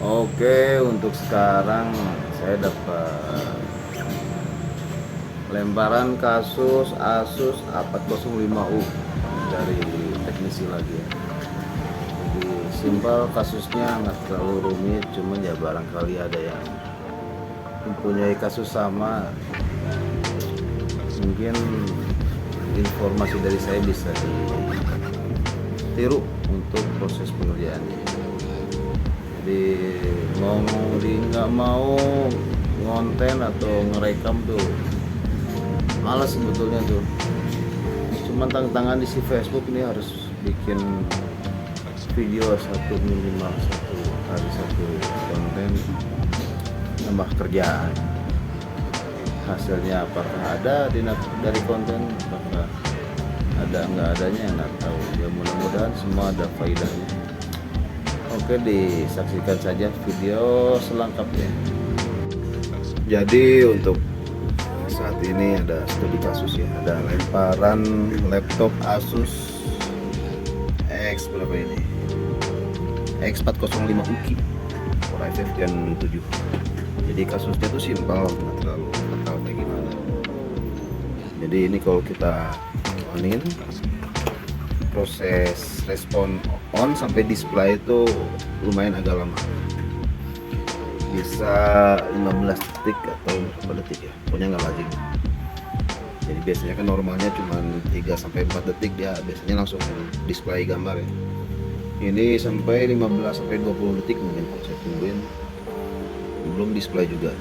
Oke, untuk sekarang saya dapat lemparan kasus Asus A405U dari teknisi lagi ya. Jadi simpel kasusnya, nggak terlalu rumit, cuman ya barangkali ada yang mempunyai kasus sama, mungkin informasi dari saya bisa ditiru untuk proses pengerjaannya. Jadi mau nggak mau ngonten atau ngerekam tuh malas sebetulnya tuh, cuman tantangan di si Facebook ini harus bikin video satu, minimal satu hari satu konten, nambah kerjaan. Hasilnya apakah ada dari konten, apakah ada nggak adanya nggak tahu ya, mudah-mudahan semua ada faedahnya. Oke, disaksikan saja video selengkapnya. Jadi untuk saat ini ada studi kasus ya, ada lemparan laptop Asus X berapa ini, X405 UKI Core i5 Gen 7. Jadi kasusnya tuh simpel, nggak terlalu fatal kayak gimana. Jadi ini kalau kita onin, proses respon on sampai display itu lumayan agak lama, bisa 15 detik atau berapa detik ya, pokoknya nggak lazim. Jadi biasanya kan normalnya cuma 3-4 detik dia biasanya langsung display gambar ya. Ini sampai 15-20 detik mungkin saya tungguin, belum display juga.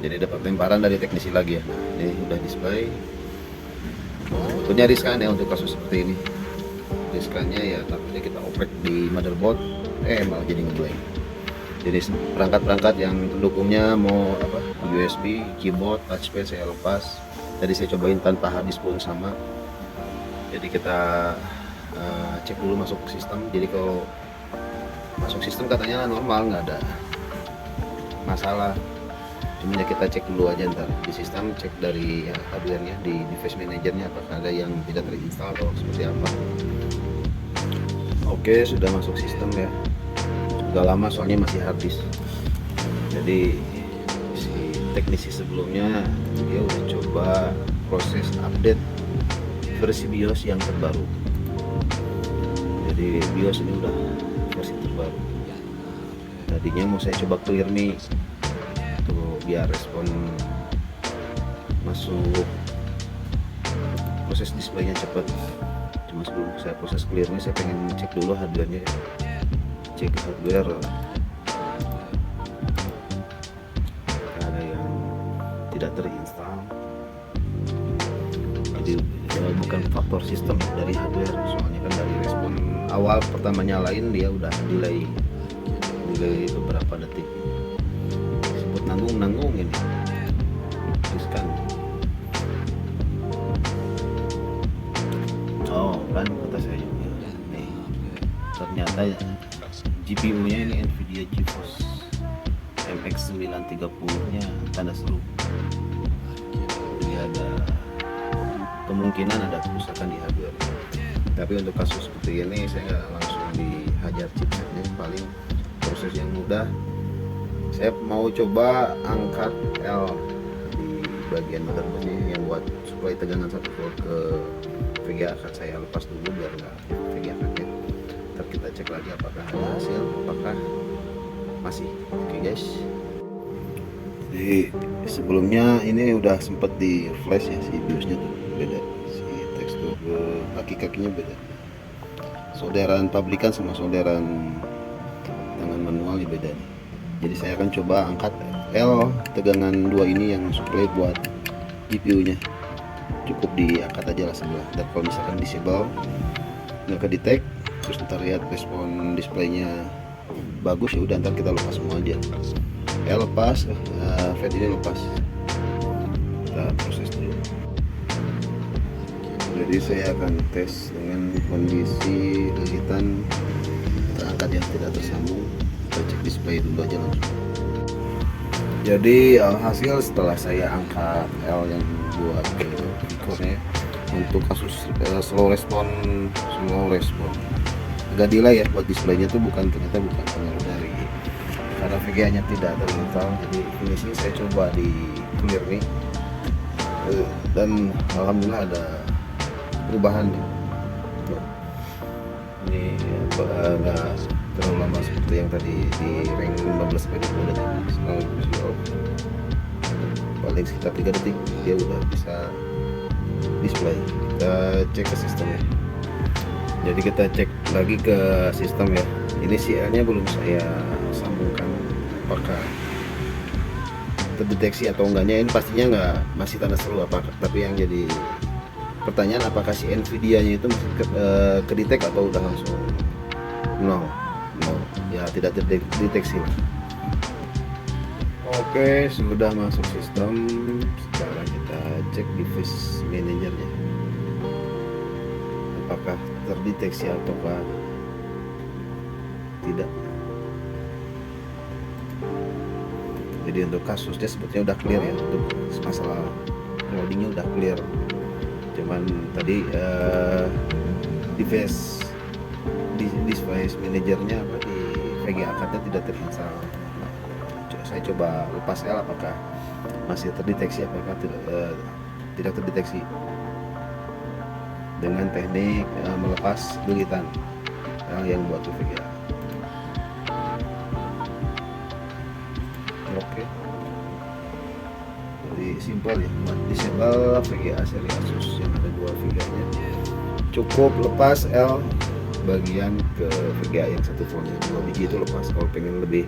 Jadi dapat lemparan dari teknisi lagi ya. Ini udah display. Sebetulnya riskan ya untuk kasus seperti ini. Riskannya ya takutnya kita oprek di motherboard, malah jadi ngeblank. Jadi perangkat-perangkat yang pendukungnya mau apa, USB, keyboard, touchpad saya lepas. Tadi saya cobain tanpa hard disk pun sama. Jadi kita cek dulu masuk sistem. Jadi kalau masuk sistem katanya normal, nggak ada masalah. Cuma ya kita cek dulu aja ntar di sistem, cek dari ya, hardware-nya di device manajernya apakah ada yang tidak terinstall atau seperti apa. Oke, sudah masuk sistem ya. Sudah lama soalnya masih hard disk. Jadi si teknisi sebelumnya dia udah coba proses update versi BIOS yang terbaru. Jadi BIOS ini udah versi terbaru. Tadinya mau saya coba clear nih tuh biar respon masuk proses displaynya cepat. Cuma sebelum saya proses clearnya saya pengen cek dulu hardware-nya ya. Cek hardware ada yang tidak terinstall. Jadi bukan faktor sistem dari hardware, soalnya kan dari respon awal pertama nyalain dia udah delay beberapa detik. Disebut nanggung ini, riskan. Oh kan kata saya juga nih, ternyata GPU nya ini Nvidia GeForce MX 930 nya tanda seru. Jadi ada kemungkinan ada kerusakan di hardware. Tapi untuk kasus seperti ini saya nggak langsung dihajar chipsetnya, paling proses yang mudah. Saya mau coba angkat L di bagian motherboardnya yang buat supply tegangan 1 volt ke VGA card. Saya lepas dulu biar nggak VGA cardnya. Ntar kita cek lagi apakah ada hasil, apakah masih. Oke guys. Jadi sebelumnya ini udah sempet di flash ya, si BIOSnya tuh beda, si tekstur kaki-kakinya beda, solderan pabrikan sama solderan tangan manual ya beda nih. Jadi saya akan coba angkat L tegangan 2 ini yang supply buat GPU nya, cukup diangkat aja lah sebelah. Dan kalau misalkan disable nggak ke detect, terus ntar lihat respon displaynya bagus ya udah, ntar kita lepas semua aja. L lepas, fed ini lepas, kita proses dulu. Jadi saya akan tes dengan kondisi lilitan terangkat yang tidak tersambung. Kita cek display dulu aja langsung. Jadi hasil setelah saya angkat L yang buat core-nya untuk kasus slow respon agak delay ya buat displaynya tuh ternyata bukan pengaruh dari karena VGA nya tidak terinstall. Jadi finishing saya coba di clear nih dan alhamdulillah ada perubahan nih. Ini nggak terlalu lama seperti yang tadi di rank 15 sampai 20 detik. Sekarang paling sekitar 3 detik dia udah bisa display. Kita cek ke sistemnya. Jadi kita cek lagi ke sistem ya. Ini CL-nya belum saya sambungkan, apakah terdeteksi atau enggaknya. Ini pastinya nggak, masih tanda seru apa. Tapi yang jadi pertanyaan, apakah si Nvidia-nya itu masih kedetek atau udah langsung no, ya tidak terdeteksi lah. Oke, sudah masuk sistem. Sekarang kita cek device manajernya, apakah terdeteksi ataukah tidak. Jadi untuk kasusnya sebetulnya udah clear ya, untuk masalah loadingnya udah clear. Cuman tadi device manajernya apa di VGA card-nya tidak terinstall. Saya coba lepas L, apakah masih terdeteksi, apakah tidak terdeteksi dengan teknik melepas dulitan yang buat VGA. Oke, jadi simpel ya, buat disable VGA seri Asus yang ada 2 VGA-nya. Cukup lepas L bagian ke VGA yang 1 voltnya, 2 biji itu lepas. Kalau pengen lebih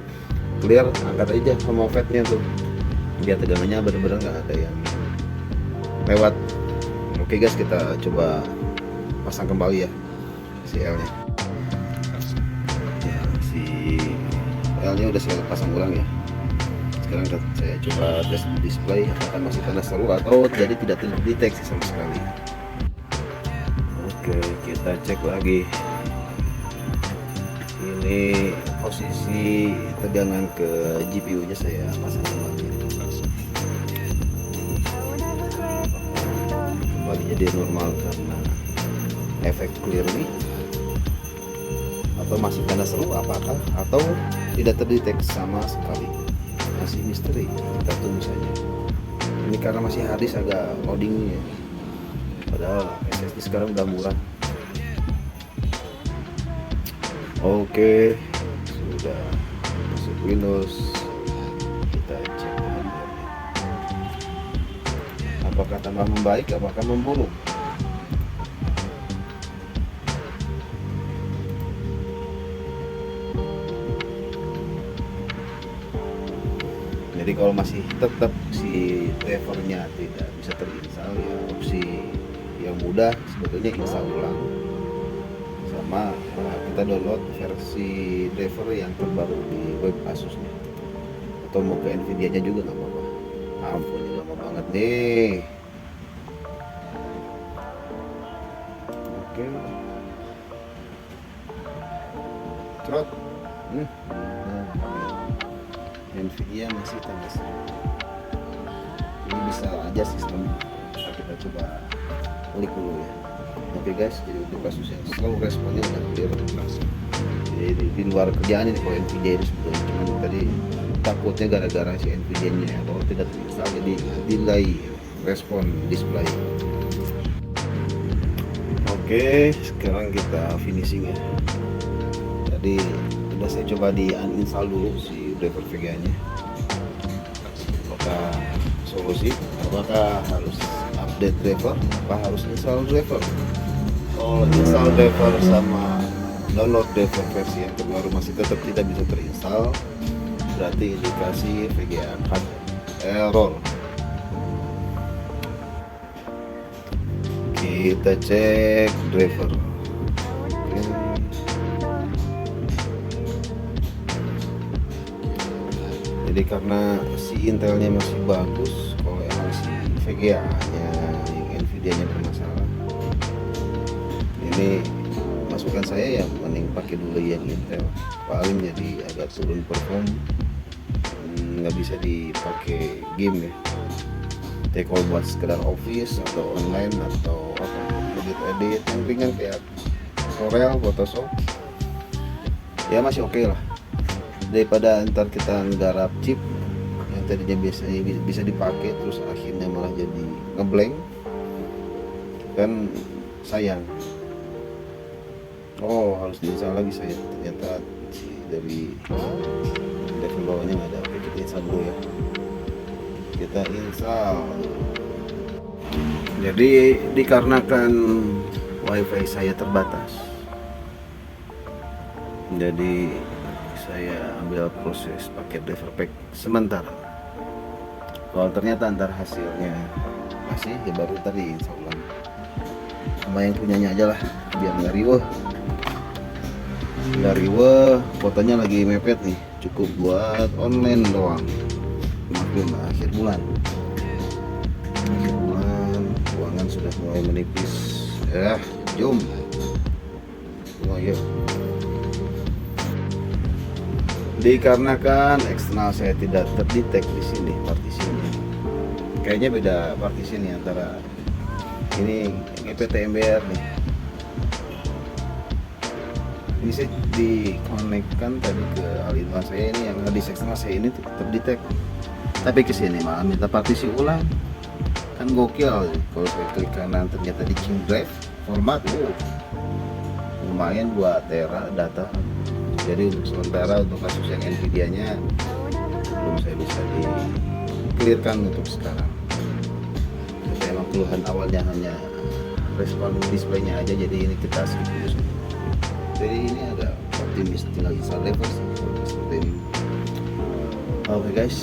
clear, angkat aja sama fatnya tuh, biar tegangannya benar-benar nggak ada yang lewat. Oke guys, kita coba pasang kembali ya si L nya. Si L nya udah saya pasang ulang ya. Sekarang saya coba tes display, apakah masih tanda seru atau jadi tidak terdeteksi sama sekali. Oke, kita cek lagi. Ini posisi tegangan ke GPU nya saya pasang kembali. Kembali jadi normal karena efek clear nih, atau masih tanda seru apakah, atau tidak terdeteksi sama sekali. Masih misteri, kita tunggu saja. Ini karena masih hard disk agak loading ya, padahal SSD sekarang udah murah. Oke, sudah masuk Windows. Kita cek hardware-nya. Apakah tambah membaik, apakah memburuk. Jadi kalau masih tetap si drivernya tidak bisa terinstall, ya opsi yang mudah sebetulnya install ulang, sama kita download versi driver yang terbaru di web Asusnya, atau mau ke Nvidia nya juga nggak apa-apa. Ampun, lama banget nih. Oke, trot. Nvidia masih tanda seru. Ini bisa aja sistem, kita coba klik dulu ya. Oke guys, jadi untuk kasusnya slow, responnya udah clear. Jadi di luar kerjaan ini kalau Nvidia itu sebetulnya, cuman tadi takutnya gara-gara si Nvidia nya kalau tidak terinstall jadi delay respon display. Oke, sekarang kita finishing ya. Jadi udah saya coba di uninstall dulu si driver VGA nya. Apakah solusi, apakah harus update driver, apa harus install driver. Kalau install driver sama download driver versi yang terbaru masih tetap tidak bisa terinstall, berarti indikasi VGA card error. Kita cek driver. Jadi karena si Intelnya masih bagus, kalau emang si VGA nya yang Nvidia nya bermasalah, ini masukan saya ya mending pakai dulu yang Intel, paling jadi agak turun perform, nggak bisa dipakai game ya, take all buat sekedar office atau online atau apa, edit yang ringan kayak Corel, Photoshop, ya masih oke lah, daripada ntar kita nggarap chip yang tadinya biasanya bisa dipakai terus akhirnya malah jadi ngeblank kan, sayang. Oh, harus diinstal lagi saya, ternyata dari level bawahnya nggak ada. Oke, kita install dulu ya, kita install. Jadi dikarenakan wifi saya terbatas, jadi saya ambil proses pakai driver pack sementara. Kalau ternyata antar hasilnya masih, ya baru tadi install ulang sama yang punyanya aja lah, biar nggak riweh. Fotonya lagi mepet nih, cukup buat online doang. Maklum akhir bulan, keuangan sudah mulai menipis. Jom yuk. Dikarenakan eksternal saya tidak terdetek di sini partisinya, kayaknya beda partisi nih antara ini GPT MBR nih. Ini saya dikonekkan tadi ke Alibaba saya, ini yang di eksternal saya ini terdetek, tapi kesini malah minta partisi ulang. Kan gokil, kalau saya klik kanan ternyata di King Drive format lumayan 2 tera data. Jadi untuk sementara untuk kasus yang Nvidia nya belum saya bisa di clearkan untuk sekarang. Jadi emang keluhan awalnya hanya respon displaynya aja, jadi ini kita skip dulu. Jadi ini agak optimis, tinggal install level seperti ini. Oke guys,